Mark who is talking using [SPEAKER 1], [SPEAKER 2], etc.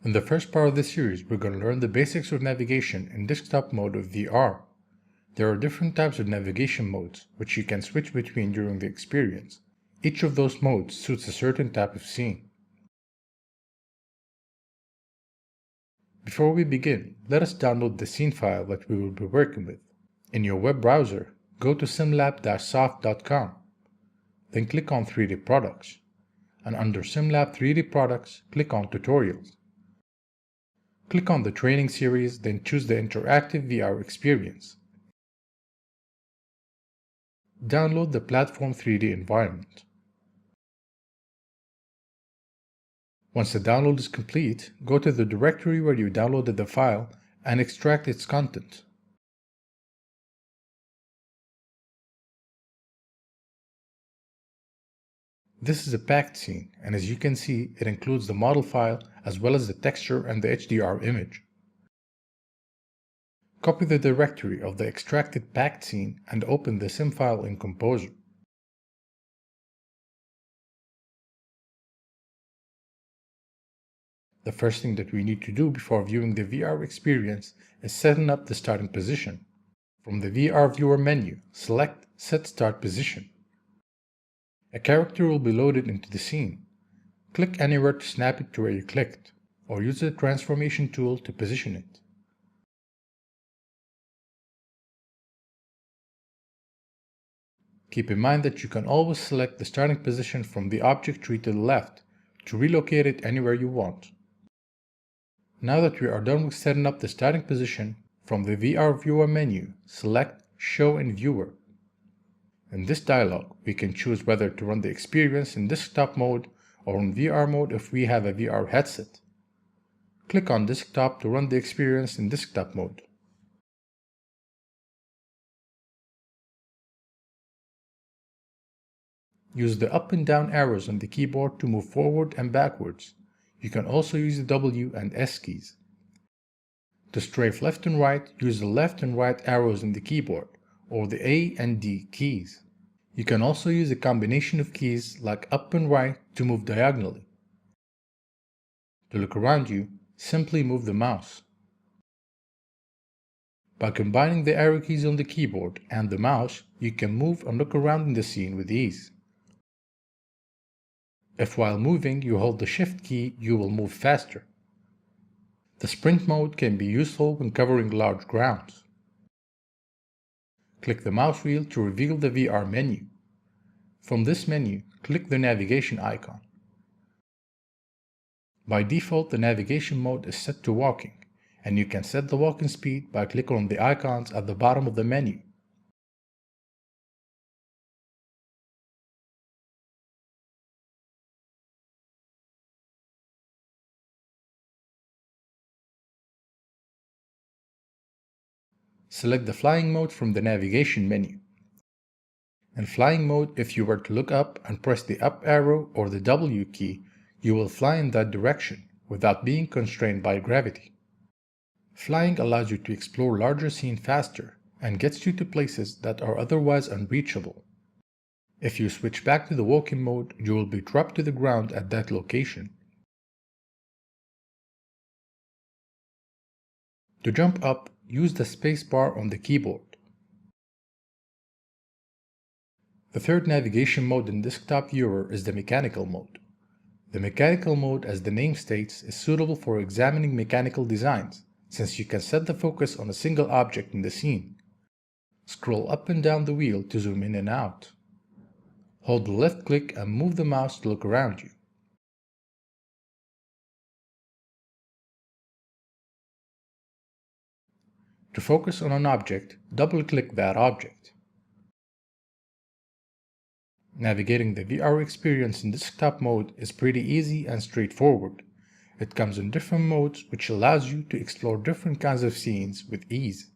[SPEAKER 1] In the first part of this series, we're going to learn the basics of navigation in desktop mode of VR. There are different types of navigation modes, which you can switch between during the experience. Each of those modes suits a certain type of scene. Before we begin, let us download the scene file that we will be working with. In your web browser, go to simlab-soft.com. Then click on 3D Products. And under SimLab 3D Products, click on Tutorials. Click on the training series, then choose the interactive VR experience. Download the Platform 3D environment. Once the download is complete, go to the directory where you downloaded the file and extract its content. This is a packed scene, and as you can see, it includes the model file as well as the texture and the HDR image. Copy the directory of the extracted packed scene and open the sim file in Composer. The first thing that we need to do before viewing the VR experience is setting up the starting position. From the VR Viewer menu, select Set Start Position. A character will be loaded into the scene. Click anywhere to snap it to where you clicked, or use the transformation tool to position it. Keep in mind that you can always select the starting position from the object tree to the left to relocate it anywhere you want. Now that we are done with setting up the starting position, from the VR Viewer menu, select Show in Viewer. In this dialog, we can choose whether to run the experience in desktop mode or in VR mode if we have a VR headset. Click on Desktop to run the experience in desktop mode. Use the up and down arrows on the keyboard to move forward and backwards. You can also use the W and S keys. To strafe left and right, use the left and right arrows on the keyboard, or the A and D keys. You can also use a combination of keys like up and right to move diagonally. To look around you, simply move the mouse. By combining the arrow keys on the keyboard and the mouse, you can move and look around in the scene with ease. If while moving you hold the Shift key, you will move faster. The sprint mode can be useful when covering large grounds. Click the mouse wheel to reveal the VR menu. From this menu, click the navigation icon. By default, the navigation mode is set to walking, and you can set the walking speed by clicking on the icons at the bottom of the menu. Select the flying mode from the navigation menu. In flying mode, if you were to look up and press the up arrow or the W key, you will fly in that direction without being constrained by gravity. Flying allows you to explore larger scenes faster and gets you to places that are otherwise unreachable. If you switch back to the walking mode, you will be dropped to the ground at that location. To jump up, use the space bar on the keyboard. The third navigation mode in Desktop Viewer is the mechanical mode. The mechanical mode, as the name states, is suitable for examining mechanical designs, since you can set the focus on a single object in the scene. Scroll up and down the wheel to zoom in and out. Hold the left click and move the mouse to look around you. To focus on an object, double-click that object. Navigating the VR experience in desktop mode is pretty easy and straightforward. It comes in different modes, which allows you to explore different kinds of scenes with ease.